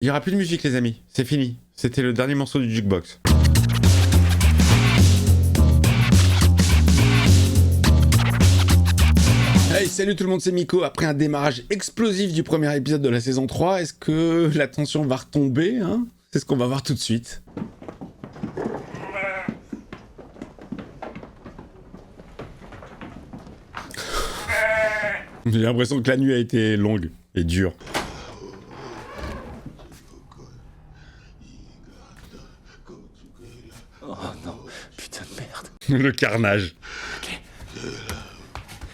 Il y aura plus de musique, les amis. C'est fini. C'était le dernier morceau du jukebox. Hey, salut tout le monde, c'est Miko. Après un démarrage explosif du premier épisode de la saison 3, est-ce que la tension va retomber, hein? C'est ce qu'on va voir tout de suite. J'ai l'impression que la nuit a été longue et dure. Oh non, putain de merde. Le carnage.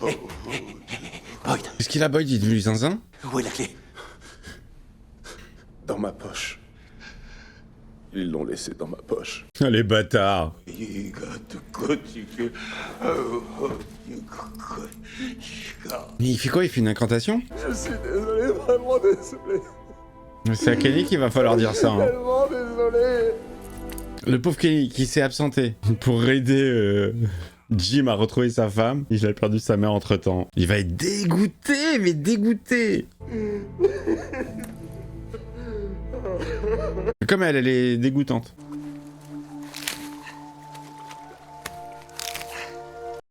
Boyd, Est-ce qu'il a Boyd, il est devenu zinzin? où est la clé? Dans ma poche. Ils l'ont laissé dans ma poche. Ah, les bâtards. Mais il fait quoi? Il fait une incantation? Je suis désolé, vraiment désolé. C'est à Kenny qu'il va falloir dire ça. Hein. Tellement désolé. Le pauvre Kenny qui s'est absenté pour aider Jim à retrouver sa femme. Il a perdu sa mère entre temps. Il va être dégoûté, mais dégoûté. Comme elle est dégoûtante.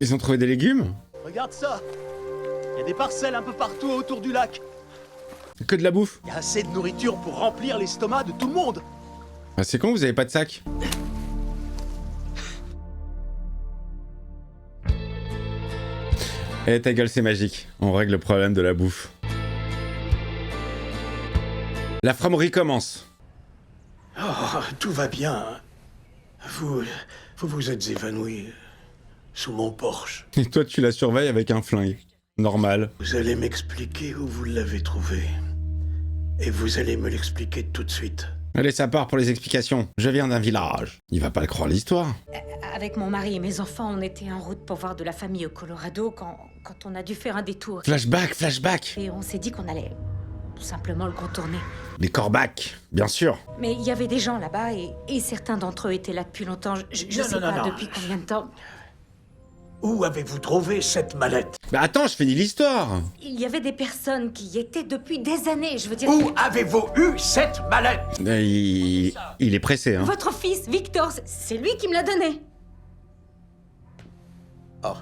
Ils ont trouvé des légumes? Regarde ça. Il y a des parcelles un peu partout autour du lac. Que de la bouffe. Il y a assez de nourriture pour remplir l'estomac de tout le monde. Ah, c'est con, vous avez pas de sac. Eh, ta gueule, c'est magique. On règle le problème de la bouffe. La framerie commence. Oh, tout va bien. Vous vous êtes évanoui sous mon porche. Et toi, tu la surveilles avec un flingue. Normal. Vous allez m'expliquer où vous l'avez trouvé. Et vous allez me l'expliquer tout de suite. Allez, ça part pour les explications. Je viens d'un village. Il va pas le croire l'histoire. Avec mon mari et mes enfants, on était en route pour voir de la famille au Colorado quand on a dû faire un détour. Flashback, flashback. Et on s'est dit qu'on allait tout simplement le contourner. Les corbacks, bien sûr. Mais il y avait des gens là-bas et certains d'entre eux étaient là depuis longtemps. Je sais pas depuis combien de temps. Où avez-vous trouvé cette mallette? Bah attends, je finis l'histoire. Il y avait des personnes qui y étaient depuis des années, je veux dire... Où avez-vous eu cette mallette? Il est pressé, hein. Votre fils, Victor, c'est lui qui me l'a donné. Oh.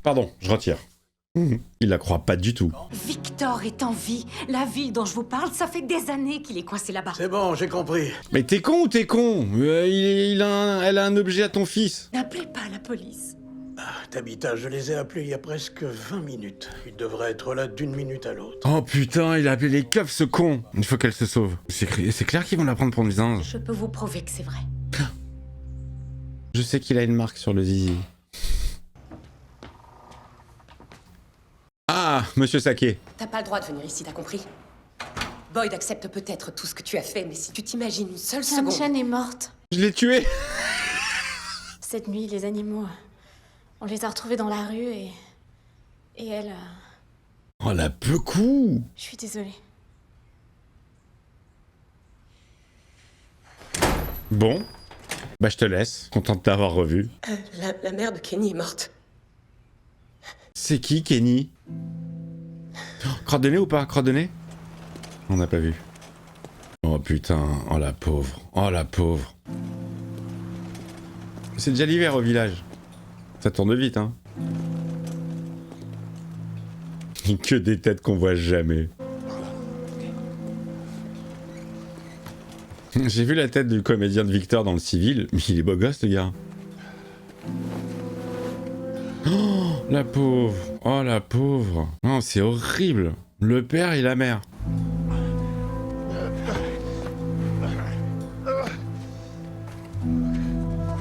Pardon, je retire. Il la croit pas du tout. Victor est en vie. La ville dont je vous parle, ça fait des années qu'il est coincé là-bas. C'est bon, j'ai compris. Mais t'es con ou t'es con? Elle a un objet à ton fils. N'appelez pas la police. Tabitha, je les ai appelés il y a presque 20 minutes. Ils devraient être là d'une minute à l'autre. Oh putain, il a appelé les keufs, ce con. Il faut qu'elle se sauve. C'est clair qu'ils vont la prendre pour une zinze. Je peux vous prouver que c'est vrai. Je sais qu'il a une marque sur le zizi. Ah, monsieur Saké. T'as pas le droit de venir ici, t'as compris? Boyd accepte peut-être tout ce que tu as fait, mais si tu t'imagines une seule seconde... Sunshine est morte. Je l'ai tué. Cette nuit, les animaux, on les a retrouvés dans la rue et elle... Oh la peu coup. Je suis désolée. Bon, bah je te laisse. Content de t'avoir revu. La mère de Kenny est morte. C'est qui, Kenny? Oh, crotte de nez ou pas? Crotte de nez? On n'a pas vu. Oh putain, oh la pauvre. Oh la pauvre. C'est déjà l'hiver au village. Ça tourne vite, hein. Que des têtes qu'on voit jamais. J'ai vu la tête du comédien de Victor dans le civil, mais il est beau gosse, le gars. Oh, la pauvre. Oh, la pauvre. Oh, c'est horrible. Le père et la mère.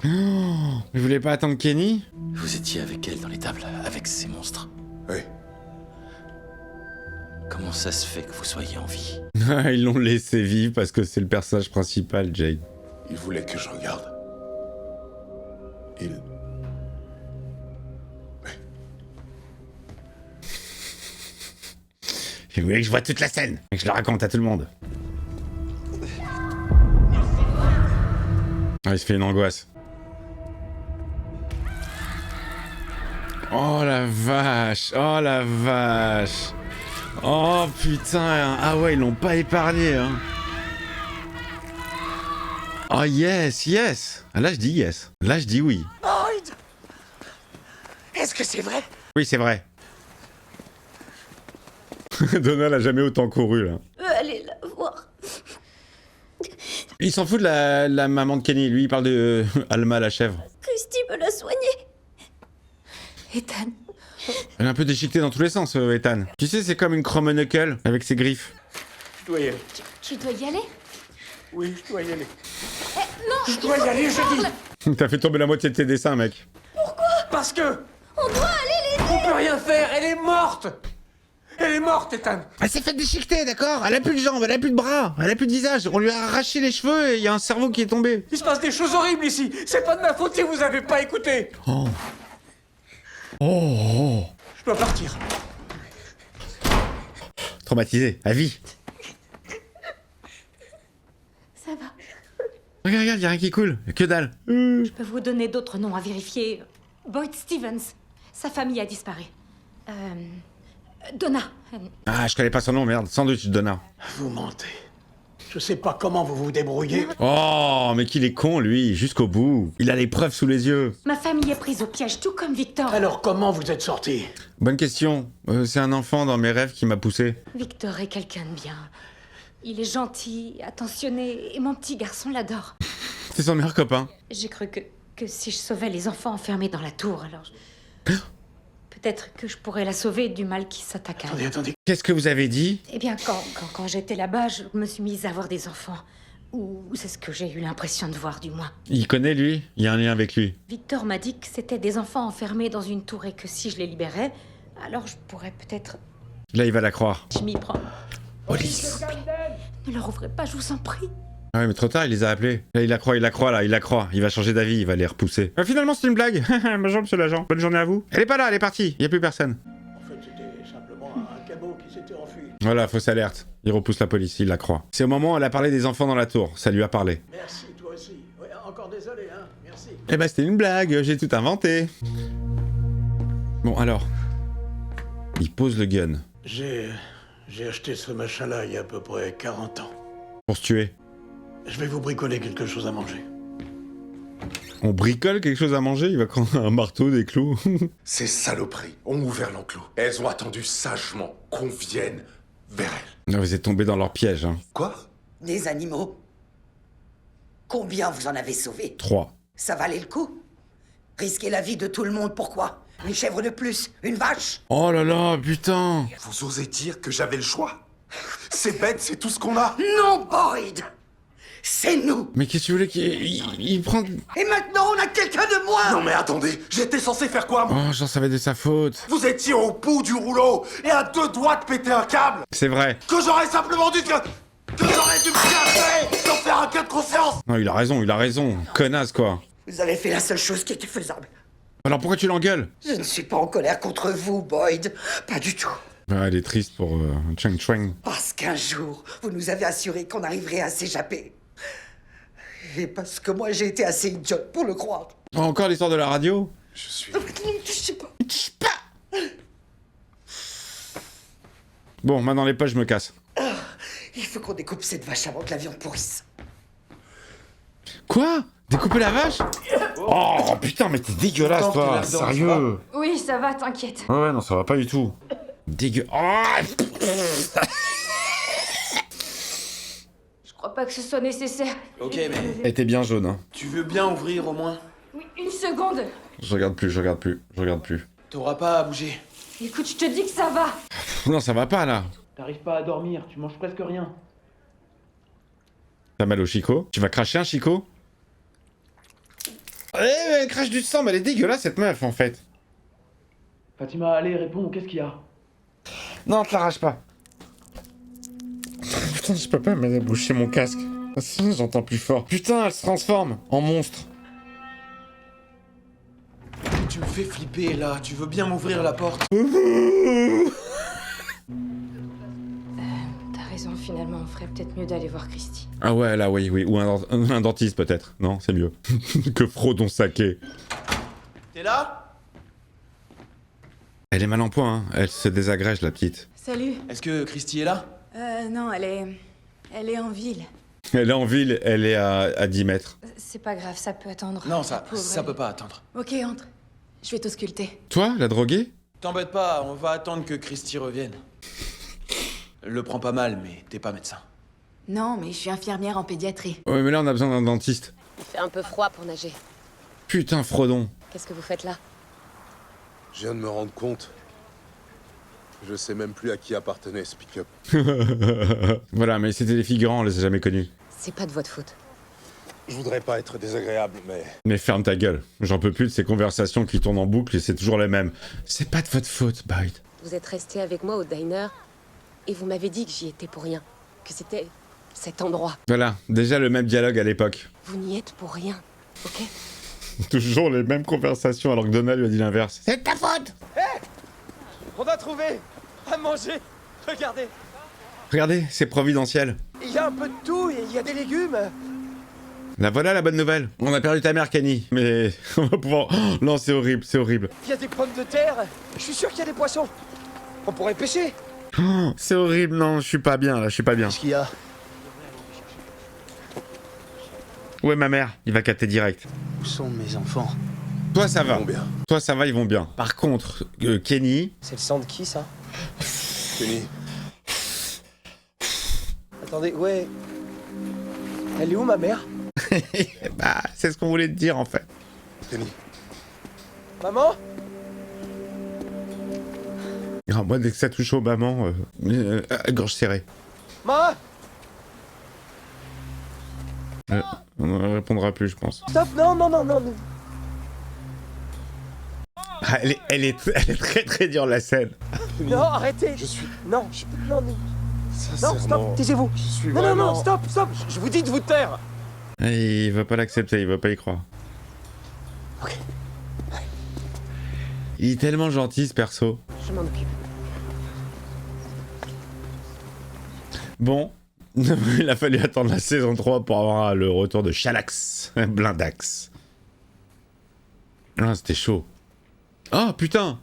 Oh, vous voulez pas attendre Kenny? Vous étiez avec elle dans les tables, avec ces monstres. Oui. Comment ça se fait que vous soyez en vie? Ils l'ont laissé vivre parce que c'est le personnage principal, Jade. Il voulait que je regarde. Il... Il voulait que je vois toute la scène et que je le raconte à tout le monde. Ah, il se fait une angoisse. Oh la vache! Oh la vache! Oh putain! Ah ouais, ils l'ont pas épargné, hein! Oh yes, yes. Ah, là je dis yes. Là je dis oui. Boyd! Est-ce que c'est vrai? Oui, c'est vrai. Donald a jamais autant couru là. Allez la voir. Il s'en fout de la maman de Kenny. Lui, il parle de Alma la chèvre. Christy me l'a soigné. Ethan. Elle est un peu déchiquetée dans tous les sens, Ethan. Tu sais, c'est comme une Chrome-Knuckle avec ses griffes. Je dois y aller. Tu dois y aller? Oui, je dois y aller. Non, Je dois y aller, je dis! T'as fait tomber la moitié de tes dessins, mec. Parce que on doit aller les... on peut rien faire, elle est morte! Elle est morte, Ethan! Elle s'est fait déchiqueter, d'accord? Elle a plus de jambes, elle a plus de bras, elle a plus de visage. On lui a arraché les cheveux et il y a un cerveau qui est tombé. Il se passe des choses horribles ici! C'est pas de ma faute si vous avez pas écouté! Oh. Oh. Je dois partir. Traumatisé, à vie. Ça va. Regarde, regarde, y'a rien qui coule. Que dalle. Je peux vous donner d'autres noms à vérifier. Boyd Stevens. Sa famille a disparu. Donna. Ah, je connais pas son nom, merde. Sandwich Donna. Vous mentez. Je sais pas comment vous vous débrouillez. Oh, mais qu'il est con, lui, jusqu'au bout. Il a les preuves sous les yeux. Ma famille est prise au piège, tout comme Victor. Alors comment vous êtes sorti? Bonne question. C'est un enfant dans mes rêves qui m'a poussé. Victor est quelqu'un de bien. Il est gentil, attentionné, et mon petit garçon l'adore. C'est son meilleur copain. J'ai cru que si je sauvais les enfants enfermés dans la tour, alors peut-être que je pourrais la sauver du mal qui s'attaque à elle. Attendez, attendez. Qu'est-ce que vous avez dit? Eh bien, quand j'étais là-bas, je me suis mise à avoir des enfants. Ou c'est ce que j'ai eu l'impression de voir, du moins. Il connaît, lui? Il y a un lien avec lui. Victor m'a dit que c'était des enfants enfermés dans une tour et que si je les libérais, alors je pourrais peut-être... Là, il va la croire. Je m'y prends. Police. Ne leur ouvrez pas, je vous en prie. Ah ouais, mais trop tard, il les a appelés. Là, il la croit, là, il la croit. Il va changer d'avis, il va les repousser. Finalement, c'est une blague. Bonjour, monsieur l'agent. Bonne journée à vous. Elle est pas là, elle est partie. Il y a plus personne. En fait, c'était simplement un cabot qui s'était enfui. Voilà, fausse alerte. Il repousse la police, il la croit. C'est au moment où elle a parlé des enfants dans la tour. Ça lui a parlé. Merci, toi aussi. Ouais, encore désolé, hein. Merci. Eh ben, c'était une blague, j'ai tout inventé. Bon, alors. Il pose le gun. J'ai acheté ce machin-là il y a à peu près 40 ans. Pour se tuer. Je vais vous bricoler quelque chose à manger. On bricole quelque chose à manger, il va prendre un marteau, des clous. Ces saloperies ont ouvert l'enclos. Elles ont attendu sagement qu'on vienne vers elles. Vous êtes tombé dans leur piège, hein. Quoi? Des animaux? Combien vous en avez sauvé? 3. Ça valait le coup? Risquer la vie de tout le monde, pourquoi? Une chèvre de plus? Une vache? Oh là là, putain. Vous osez dire que j'avais le choix? C'est bête, c'est tout ce qu'on a. Non, Boyd! C'est nous! Mais qu'est-ce que tu voulais qu'il prend... Et maintenant, on a quelqu'un de moins! Non mais attendez, j'étais censé faire quoi, moi? Oh, j'en savais de sa faute. Vous étiez au bout du rouleau et à 2 doigts de péter un câble. C'est vrai. Que j'aurais simplement dû... Que j'aurais dû me casser sans faire un cas de conscience. Non, il a raison. Connasse, quoi. Vous avez fait la seule chose qui était faisable. Alors pourquoi tu l'engueules? Je ne suis pas en colère contre vous, Boyd. Pas du tout. Ah, elle est triste pour Cheng Cheng. Parce qu'un jour, vous nous avez assuré qu'on arriverait à s'échapper. Et parce que moi, j'ai été assez idiote pour le croire. Oh, encore l'histoire de la radio? Je suis... Ne me touchez pas. Bon, main dans les poches, je me casse. Il faut qu'on découpe cette vache avant que la viande pourrisse. Quoi? Découper la vache? Oh putain, mais t'es dégueulasse, toi. Sérieux? Oui, ça va, t'inquiète. Ouais, non, ça va pas du tout. Dégueu... Oh. Je crois pas que ce soit nécessaire. Ok, mais Elle était bien jaune, hein. tu veux bien ouvrir au moins? Oui, une seconde. Je regarde plus. T'auras pas à bouger. Écoute, je te dis que ça va. Non, ça va pas, là. T'arrives pas à dormir, tu manges presque rien. T'as mal au Chico? Tu vas cracher un Chico? Eh, elle crache du sang, mais elle est dégueulasse, cette meuf, en fait. Fatima, allez, réponds, qu'est-ce qu'il y a? Non, te l'arrache pas. Putain, je peux pas me boucher mon casque. Sinon, j'entends plus fort. Putain, elle se transforme en monstre. Tu me fais flipper là, tu veux bien m'ouvrir la porte? T'as raison, finalement, on ferait peut-être mieux d'aller voir Christy. Ah ouais, là, oui. Ou un dentiste, peut-être. Non, c'est mieux. Que Frodon saké. T'es là? Elle est mal en point, hein. Elle se désagrège, la petite. Salut. Est-ce que Christy est là? Non, elle est en ville. Elle est en ville, elle est à 10 mètres. C'est pas grave, ça peut attendre. Non, La pauvre, ça elle- peut pas attendre. Ok, entre. Je vais t'ausculter. Toi, la droguée? T'embête pas, on va attendre que Christy revienne. Le prends pas mal, mais t'es pas médecin. Non, mais je suis infirmière en pédiatrie. Ouais, mais là, on a besoin d'un dentiste. Il fait un peu froid pour nager. Putain, Frodon. Qu'est-ce que vous faites là? Je viens de me rendre compte. Je sais même plus à qui appartenait ce pick-up. Voilà, mais c'était des figurants, on les a jamais connus. C'est pas de votre faute. Je voudrais pas être désagréable, mais... Mais ferme ta gueule. J'en peux plus de ces conversations qui tournent en boucle et c'est toujours les mêmes. C'est pas de votre faute, Byte. Vous êtes resté avec moi au diner et vous m'avez dit que j'y étais pour rien. Que c'était cet endroit. Voilà, déjà le même dialogue à l'époque. Vous n'y êtes pour rien, ok? Toujours les mêmes conversations alors que Donald lui a dit l'inverse. C'est de ta faute! On a trouvé à manger. Regardez, Regardez, c'est providentiel. il y a un peu de tout, il y a des légumes. La voilà la bonne nouvelle. On a perdu ta mère, Kenny. Mais on va pouvoir... Oh, non, c'est horrible, c'est horrible. Il y a des pommes de terre. Je suis sûr qu'il y a des poissons. On pourrait pêcher. Oh, c'est horrible, non, je suis pas bien là, je suis pas bien. Qu'est-ce qu'il y a? Ouais, ma mère, il va capter direct. Où sont mes enfants? Toi, ça va. Bon bien. Toi, ça va, ils vont bien. Par contre, Kenny... C'est le sang de qui, ça? Kenny, Attendez, ouais. Elle est où, ma mère? Bah, c'est ce qu'on voulait te dire, en fait. Kenny. Maman? Ah, moi, dès que ça touche aux mamans, gorge serrée. Maman? On ne répondra plus, je pense. Stop, non, non, non, non. Ah, elle est très très dure, la scène. Non, arrêtez. Je suis... Non, non, non. Sincèrement... Non, stop, taisez-vous. Je suis Non, vraiment... non, non, stop, stop. Je vous dis de vous taire. Il va pas l'accepter, il va pas y croire. Ok. Il est tellement gentil, ce perso. Je m'en occupe. Bon, il a fallu attendre la saison 3 pour avoir le retour de Chalax, Blindax. Ah, c'était chaud. Ah, putain!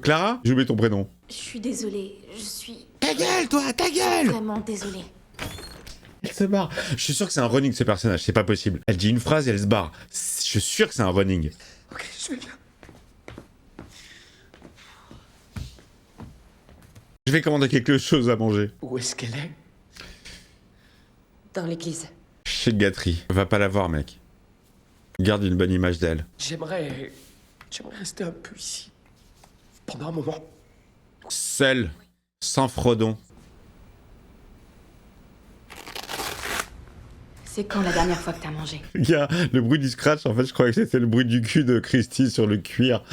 Clara? J'ai oublié ton prénom. Je suis désolée, je suis Ta gueule, toi, ta gueule! vraiment désolée. Elle se barre. Je suis sûr que c'est un running, ce personnage, c'est pas possible. Elle dit une phrase et elle se barre. Je suis sûr que c'est un running. Ok, je vais bien. Je vais commander quelque chose à manger. Où est-ce qu'elle est? Dans l'église. Chez Gatry. Va pas la voir, mec. Garde une bonne image d'elle. J'aimerais rester un peu ici. Pendant un moment. Seule, sans Frodon. C'est quand la dernière fois que t'as mangé? Gars, le bruit du scratch, en fait, je croyais que c'était le bruit du cul de Christy sur le cuir.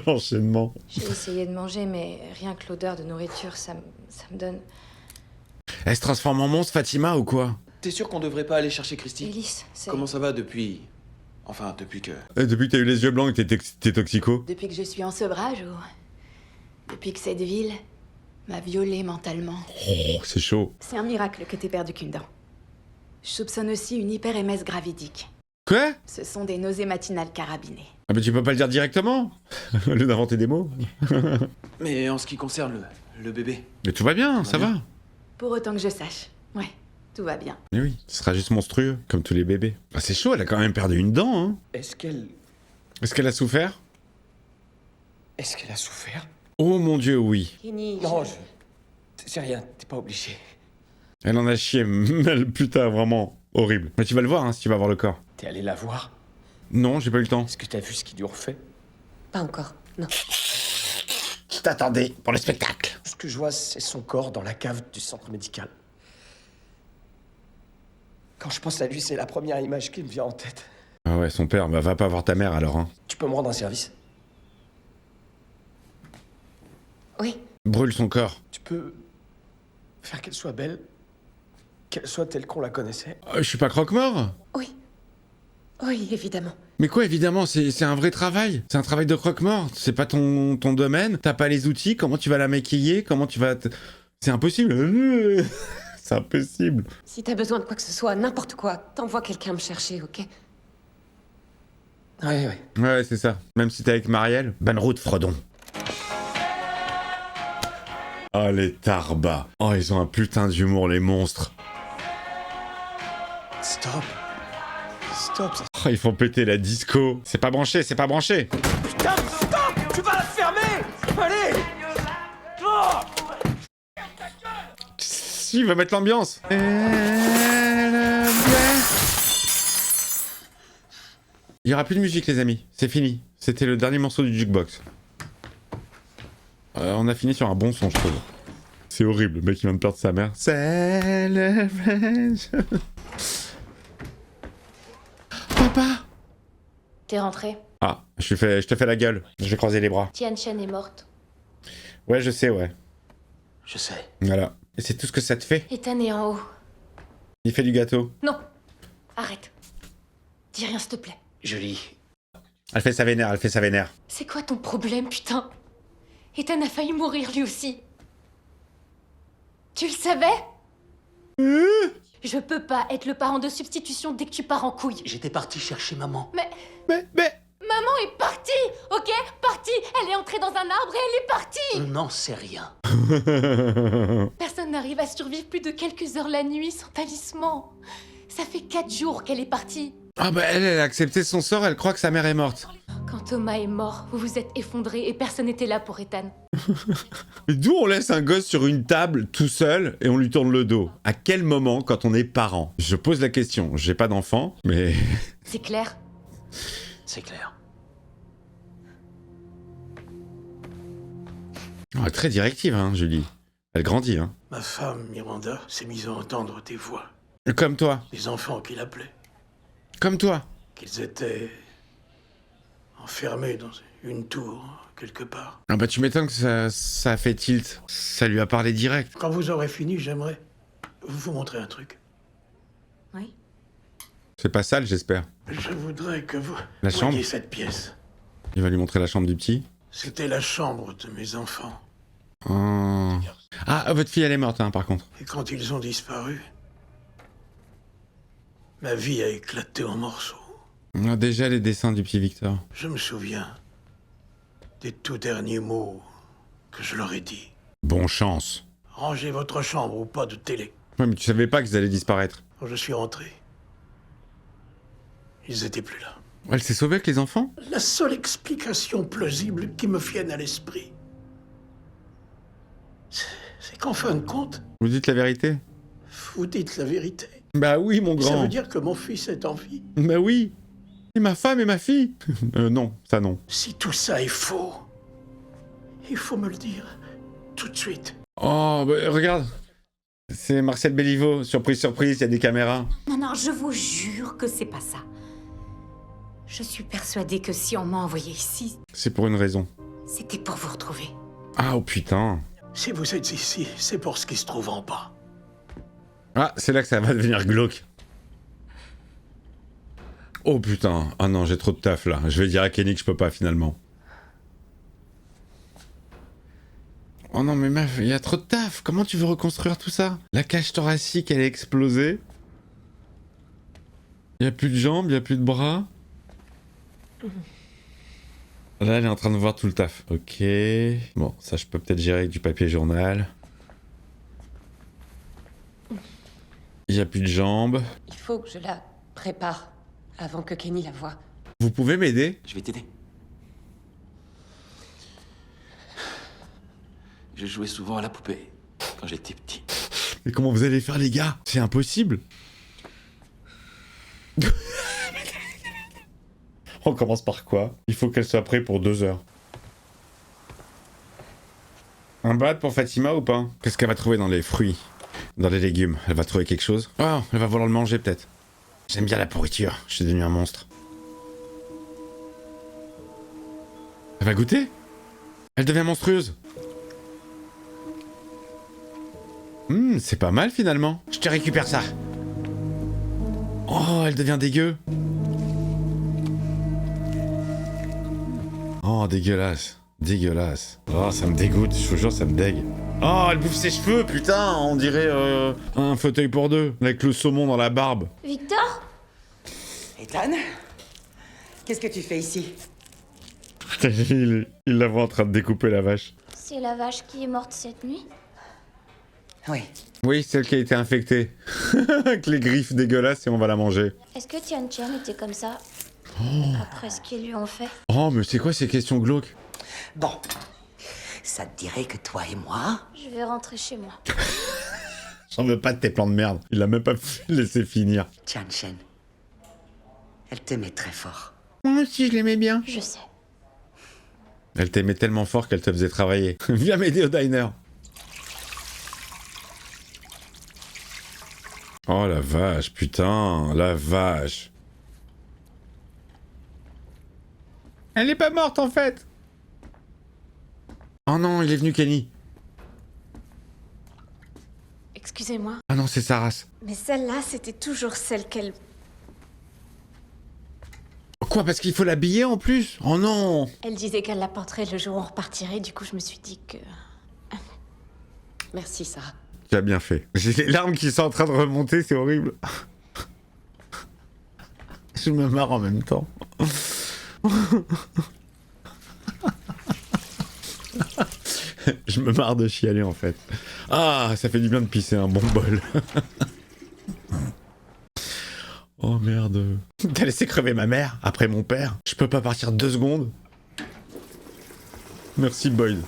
L'enchaînement. J'ai essayé de manger, mais rien que l'odeur de nourriture, ça me donne... Elle se transforme en monstre, Fatima, ou quoi? T'es sûr qu'on devrait pas aller chercher Christy? Élise, c'est... Comment ça va depuis... Enfin, depuis que... Depuis que t'as eu les yeux blancs et que t'es toxico? Depuis que je suis en sevrage ou depuis que cette ville m'a violée mentalement? Oh, c'est chaud. C'est un miracle que t'aies perdu qu'une dent. Je soupçonne aussi une hyperémèse gravidique. Quoi? Ce sont des nausées matinales carabinées. Ah, mais tu peux pas le dire directement? Au lieu d'inventer des mots. Mais en ce qui concerne le bébé... Mais tout va bien, ça va. Pour autant que je sache. Ouais, tout va bien. Mais oui, ce sera juste monstrueux, comme tous les bébés. Ah, c'est chaud, elle a quand même perdu une dent, hein. Est-ce qu'elle Est-ce qu'elle a souffert? a souffert? Oh mon dieu, oui. Kenny, Non, c'est rien, t'es pas obligé. Elle en a chié, putain, vraiment horrible. Mais tu vas le voir, hein, si tu vas voir le corps. T'es allé la voir? Non, j'ai pas eu le temps. Est-ce que t'as vu ce qu'ils lui ont fait? Pas encore, non. Je t'attendais pour le spectacle. Ce que je vois, c'est son corps dans la cave du centre médical. Quand je pense à lui, c'est la première image qui me vient en tête. Ah ouais, son père, bah va pas voir ta mère alors, hein. Tu peux me rendre un service? Oui, Brûle son corps. Tu peux faire qu'elle soit belle, qu'elle soit telle qu'on la connaissait. Je suis pas croque-mort. oui. Oui, évidemment. Mais quoi, évidemment, c'est un vrai travail. C'est un travail de croque-mort. C'est pas ton domaine. T'as pas les outils. Comment tu vas la maquiller? Comment tu vas... C'est impossible. C'est impossible. Si t'as besoin de quoi que ce soit, n'importe quoi, t'envoies quelqu'un me chercher, ok? Ouais. Ouais, c'est ça. Même si t'es avec Marielle. Bonne route, Frodon. Oh, les tarbas. Oh, ils ont un putain d'humour, les monstres. Stop. Stop, ça... Oh, ils font péter la disco. C'est pas branché, c'est pas branché. Putain, stop! Tu vas la fermer! Allez! Oh! Si, il va mettre l'ambiance. Il y aura plus de musique, les amis. C'est fini. C'était le dernier morceau du jukebox. On a fini sur un bon son, je trouve. C'est horrible, le mec qui vient de perdre sa mère. Celebration. Papa! T'es rentré. Ah, je te fais la gueule. Je vais croiser les bras. Tian Shen est morte. Ouais, je sais, ouais. Je sais. Voilà. Et c'est tout ce que ça te fait? Ethan est en haut. Il fait du gâteau. Non. Arrête. Dis rien, s'il te plaît. Julie, Elle fait sa vénère, elle fait sa vénère. C'est quoi ton problème, putain? Ethan a failli mourir lui aussi. Tu le savais? Je peux pas être le parent de substitution dès que tu pars en couille. J'étais parti chercher maman. Mais... Maman est partie, ok? Partie. Elle est entrée dans un arbre et elle est partie. N'en sais rien. Personne n'arrive à survivre plus de quelques heures la nuit sans talisman. Ça fait 4 jours qu'elle est partie. Ah bah elle a accepté son sort, elle croit que sa mère est morte. Quand Thomas est mort, vous vous êtes effondrés et personne n'était là pour Ethan. Mais d'où on laisse un gosse sur une table tout seul et on lui tourne le dos? À quel moment quand on est parent? Je pose la question, j'ai pas d'enfant, mais... C'est clair? C'est clair. Oh, très directive, hein, Julie. Elle grandit, hein. Ma femme, Miranda, s'est mise à entendre des voix. Comme toi. Des enfants qui l'appelaient. Comme toi. Qu'ils étaient enfermés dans une tour, quelque part. Ah bah tu m'étonnes que ça a fait tilt. Ça lui a parlé direct. Quand vous aurez fini, j'aimerais vous montrer un truc. Oui. C'est pas sale, j'espère. Je voudrais que vous La voyiez chambre cette pièce. Il va lui montrer la chambre du petit. C'était la chambre de mes enfants. Oh. Ah, votre fille, elle est morte, hein, par contre. Et quand ils ont disparu, ma vie a éclaté en morceaux. On a déjà les dessins du petit Victor. Je me souviens des tout derniers mots que je leur ai dit. Bon chance. Rangez votre chambre ou pas de télé. Ouais, mais tu savais pas qu'ils allaient disparaître. Quand je suis rentré, ils étaient plus là. Elle s'est sauvée avec les enfants? La seule explication plausible qui me vienne à l'esprit, c'est qu'en fin de compte, Vous dites la vérité? vous dites la vérité. Bah oui, mon Ça grand. veut dire que mon fils est en vie. Bah oui. Et ma femme et ma fille? Non, ça non. Si tout ça est faux, il faut me le dire tout de suite. Oh, bah regarde. C'est Marcel Béliveau. Surprise, surprise, il y a des caméras. Non, non, je vous jure que c'est pas ça. Je suis persuadée que si on m'a envoyé ici, C'est pour une raison. c'était pour vous retrouver. Ah, oh putain. Si vous êtes ici, c'est pour ce qui se trouve en bas. Ah, c'est là que ça va devenir glauque. Oh putain. Ah non, j'ai trop de taf là. Je vais dire à Kenny que je peux pas finalement. Oh non, mais meuf, il y a trop de taf. Comment tu veux reconstruire tout ça? La cage thoracique, elle est explosée. Il y a plus de jambes, il y a plus de bras. Là, elle est en train de voir tout le taf. Ok. Bon, ça, je peux peut-être gérer avec du papier journal. Il y a plus de jambes. Il faut que je la prépare avant que Kenny la voie. Vous pouvez m'aider? Je vais t'aider. Je jouais souvent à la poupée quand j'étais petit. Mais comment vous allez faire, les gars? C'est impossible. On commence par quoi? Il faut qu'elle soit prête pour 2 heures. Un bad pour Fatima ou pas? Qu'est-ce qu'elle va trouver dans les fruits? Dans les légumes? Elle va trouver quelque chose? Oh, elle va vouloir le manger peut-être. J'aime bien la pourriture. Je suis devenu un monstre. Elle va goûter? Elle devient monstrueuse. C'est pas mal finalement. Je te récupère ça. Oh, elle devient dégueu. Oh, dégueulasse. Dégueulasse. Oh, ça me dégoûte, je vous jure, ça me dégue. Oh, elle bouffe ses cheveux, putain. On dirait un fauteuil pour 2, avec le saumon dans la barbe. Victor? Ethan, qu'est-ce que tu fais ici? Il la voit en train de découper la vache. C'est la vache qui est morte cette nuit? Oui. Oui, celle qui a été infectée. Avec les griffes dégueulasses et on va la manger. Est-ce que Tian Chen était comme ça après ce qu'ils lui ont fait? Oh, mais c'est quoi ces questions glauques? Bon. Ça te dirait que toi et moi... Je vais rentrer chez moi. J'en veux pas de tes plans de merde. Il a même pas laissé finir. Tian Chen, elle t'aimait très fort. Moi aussi, je l'aimais bien. Je sais. Elle t'aimait tellement fort qu'elle te faisait travailler. Viens m'aider au diner. Oh la vache, putain, la vache. Elle n'est pas morte en fait. Oh non, il est venu Kenny. Excusez-moi, Ah non, c'est sa race. mais celle-là, c'était toujours celle qu'elle... Quoi, parce qu'il faut l'habiller en plus? Oh non. Elle disait qu'elle la porterait le jour où on repartirait, du coup je me suis dit que... Merci, Sarah. Tu as bien fait. J'ai les larmes qui sont en train de remonter, c'est horrible. Je me marre en même temps. Je me marre de chialer en fait. Ah, ça fait du bien de pisser un bon bol. Oh merde. T'as laissé crever ma mère après mon père. Je peux pas partir 2 secondes. Merci Boyd.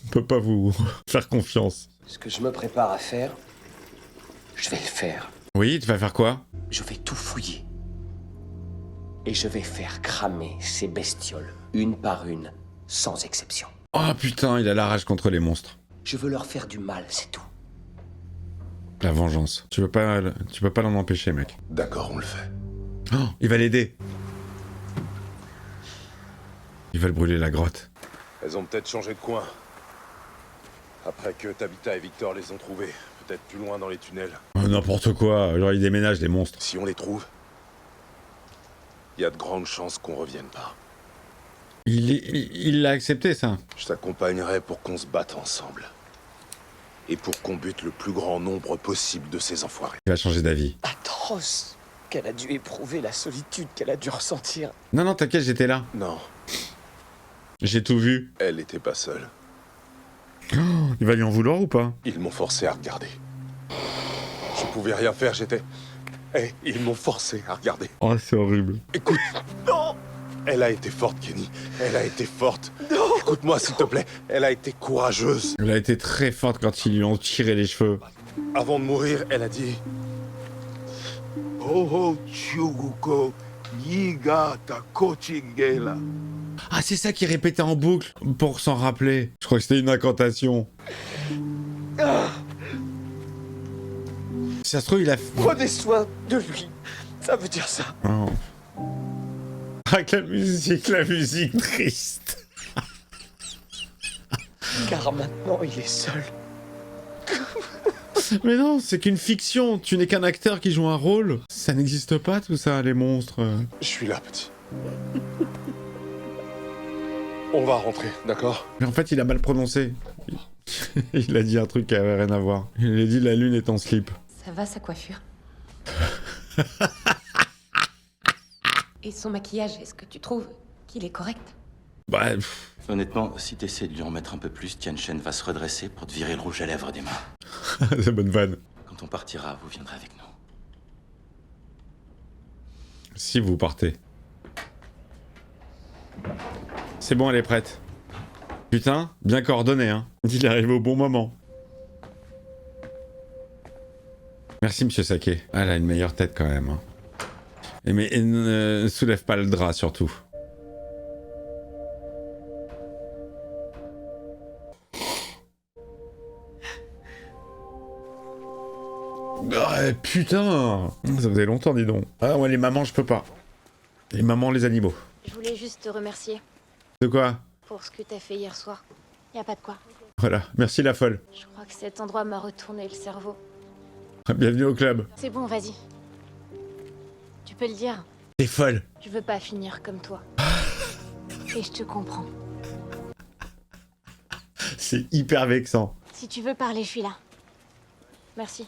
Je peux pas vous faire confiance. Ce que je me prépare à faire, je vais le faire. Oui, tu vas faire quoi? Je vais tout fouiller. Et je vais faire cramer ces bestioles, une par une, sans exception. Oh putain, il a la rage contre les monstres. Je veux leur faire du mal, c'est tout. La vengeance. Tu peux pas l'en empêcher, mec. D'accord, on le fait. Oh, il va l'aider. Ils veulent brûler la grotte. Elles ont peut-être changé de coin. Après que Tabitha et Victor les ont trouvées, peut-être plus loin dans les tunnels. Oh, n'importe quoi, genre ils déménagent les monstres. Si on les trouve, il y a de grandes chances qu'on revienne pas. Il l'a accepté, ça. Je t'accompagnerai pour qu'on se batte ensemble. Et pour qu'on bute le plus grand nombre possible de ces enfoirés. Il va changer d'avis. Atroce qu'elle a dû éprouver, la solitude qu'elle a dû ressentir. Non, non, t'inquiète, j'étais là. Non, J'ai tout vu. elle n'était pas seule. Il va lui en vouloir ou pas? Ils m'ont forcé à regarder. Je pouvais rien faire, j'étais... Eh, ils m'ont forcé à regarder. Oh, c'est horrible. Écoute, non. Elle a été forte, Kenny. Elle a été forte. Non. Écoute-moi, s'il te plaît. Elle a été courageuse. Elle a été très forte quand ils lui ont tiré les cheveux. Avant de mourir, elle a dit... Ah, c'est ça qu'il répétait en boucle pour s'en rappeler. Je crois que c'était une incantation. Si ça se trouve, il a... Prenez soin de lui. Ça veut dire ça. Oh. Avec la musique triste. Car maintenant, il est seul. Mais non, c'est qu'une fiction. Tu n'es qu'un acteur qui joue un rôle. Ça n'existe pas, tout ça, les monstres. Je suis là, petit. On va rentrer, d'accord? Mais en fait, il a mal prononcé. Il a dit un truc qui avait rien à voir. Il a dit la lune est en slip. Ça va, sa coiffure? Et son maquillage, est-ce que tu trouves qu'il est correct? Bah... Honnêtement, si t'essaies de lui en mettre un peu plus, Tian Chen va se redresser pour te virer le rouge à lèvres des mains. c'est bonne vanne. Quand on partira, vous viendrez avec nous. Si vous partez. C'est bon, elle est prête. Putain, bien coordonné, hein. Il est arrivé au bon moment. Merci, monsieur Saké. Ah, elle a une meilleure tête quand même. Hein. Mais ne soulève pas le drap, surtout. Oh, putain! Ça faisait longtemps, dis donc. Ah, ouais, les mamans, je peux pas. Les mamans, les animaux. Je voulais juste te remercier De quoi? pour ce que t'as fait hier soir. Y a pas de quoi. Voilà, merci la folle. Je crois que cet endroit m'a retourné le cerveau. Bienvenue au club. C'est bon, vas-y. Tu peux le dire. T'es folle. Je veux pas finir comme toi. Et je te comprends. C'est hyper vexant. Si tu veux parler, je suis là. Merci.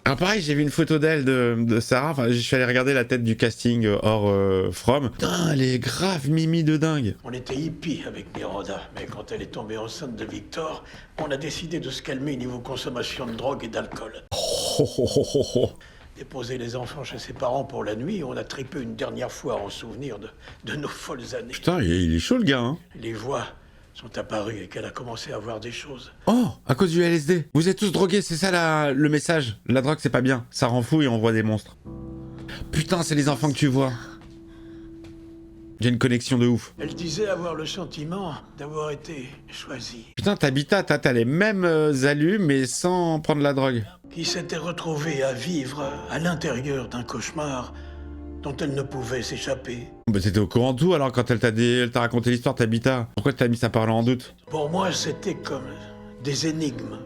Alors pareil, j'ai vu une photo d'elle de Sarah, enfin je suis allé regarder la tête du casting hors From. Putain, elle est grave mimi de dingue. On était hippies avec Miranda, mais quand elle est tombée enceinte de Victor, on a décidé de se calmer niveau consommation de drogue et d'alcool. Déposer les enfants chez ses parents pour la nuit, on a tripé une dernière fois en souvenir de nos folles années. Putain, il est chaud le gars, hein. Les voix sont apparues et qu'elle a commencé à voir des choses. Oh, à cause du LSD. Vous êtes tous drogués, c'est ça le message. La drogue, c'est pas bien. Ça rend fou et on voit des monstres. Putain, c'est les enfants que tu vois. J'ai une connexion de ouf. Elle disait avoir le sentiment d'avoir été choisie. Putain, Tabitha, t'as les mêmes alus, mais sans prendre la drogue. Qui s'était retrouvée à vivre à l'intérieur d'un cauchemar dont elle ne pouvait s'échapper. Bah t'étais au courant de tout alors quand elle t'a raconté l'histoire, Tabitha. Pourquoi t'as mis sa parole en doute? Pour moi, c'était comme des énigmes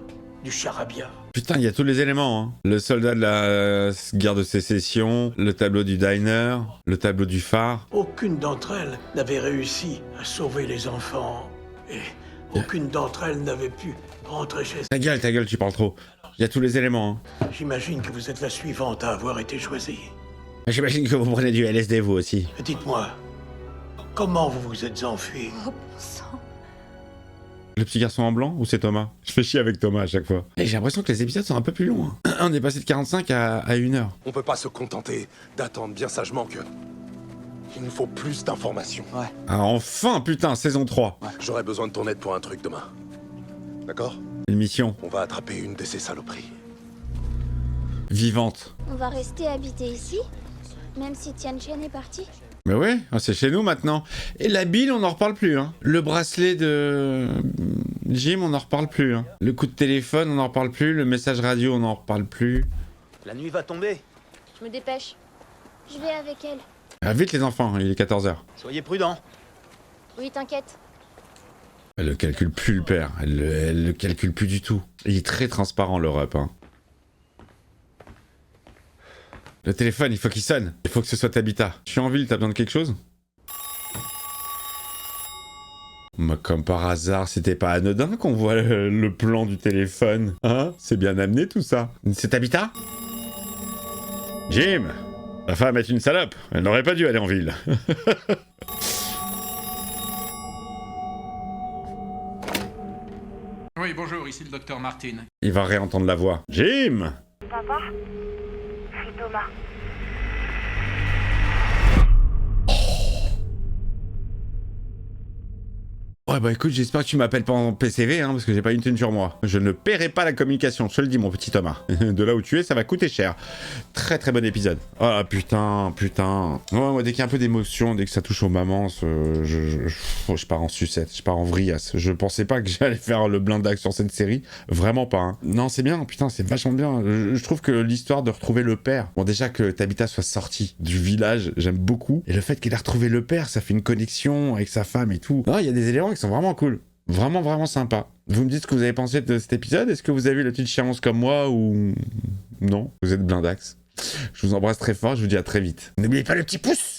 du charabia. Putain, il y a tous les éléments, hein. Le soldat de la guerre de sécession, le tableau du diner, le tableau du phare. Aucune d'entre elles n'avait réussi à sauver les enfants. Et aucune d'entre elles n'avait pu rentrer chez elle. Ta gueule, tu parles trop. Il y a tous les éléments, hein. J'imagine que vous êtes la suivante à avoir été choisie. J'imagine que vous prenez du LSD, vous aussi. Dites-moi, comment vous vous êtes enfui? Oh, bon sang. Le petit garçon en blanc ou c'est Thomas? Je fais chier avec Thomas à chaque fois. Et j'ai l'impression que les épisodes sont un peu plus longs, hein. On est passé de 45 à 1 heure. On peut pas se contenter d'attendre bien sagement que... Il nous faut plus d'informations. Ouais. Ah, enfin, putain, saison 3. J'aurai besoin de ton aide pour un truc demain. D'accord? Une mission On va attraper une de ces saloperies. vivante. On va rester habiter ici, même si Tianchen est parti. Mais ouais, c'est chez nous maintenant. Et la bille, on n'en reparle plus, hein. Le bracelet de Jim, on n'en reparle plus, hein. Le coup de téléphone, on n'en reparle plus. Le message radio, on n'en reparle plus. La nuit va tomber. Je me dépêche. Je vais avec elle. Ah, vite les enfants, il est 14h. Soyez prudents. Oui, t'inquiète. Elle le calcule plus, le père. Elle le calcule plus du tout. Il est très transparent, l'Europe, hein. Le téléphone, il faut qu'il sonne. Il faut que ce soit Tabitha. Je suis en ville, t'as besoin de quelque chose? Moi, comme par hasard, c'était pas anodin qu'on voit le plan du téléphone. Hein? C'est bien amené tout ça. C'est Tabitha? Jim! La femme est une salope. Elle n'aurait pas dû aller en ville. Oui, bonjour, ici le docteur Martin. Il va réentendre la voix. Jim! Papa? C'est Thomas. Ouais bah écoute, j'espère que tu m'appelles pas en PCV, hein, parce que j'ai pas une thune sur moi. Je ne paierai pas la communication, je te le dis mon petit Thomas. De là où tu es, ça va coûter cher. Très très bon épisode. Oh putain. Ouais, moi dès qu'il y a un peu d'émotion, dès que ça touche aux mamans, je pars en sucette, je pars en vriasse. Je pensais pas que j'allais faire le blindax sur cette série, vraiment pas. Hein. Non c'est bien, putain c'est vachement bien. Je trouve que l'histoire de retrouver le père, bon déjà que Tabitha soit sortie du village, j'aime beaucoup. Et le fait qu'elle ait retrouvé le père, ça fait une connexion avec sa femme et tout. Non, il y a des éléments qui sont vraiment cool. Vraiment sympa. Vous me dites ce que vous avez pensé de cet épisode. Est-ce que vous avez la petite chiance comme moi ou non? Vous êtes blindax. Je vous embrasse très fort, je vous dis à très vite. N'oubliez pas le petit pouce.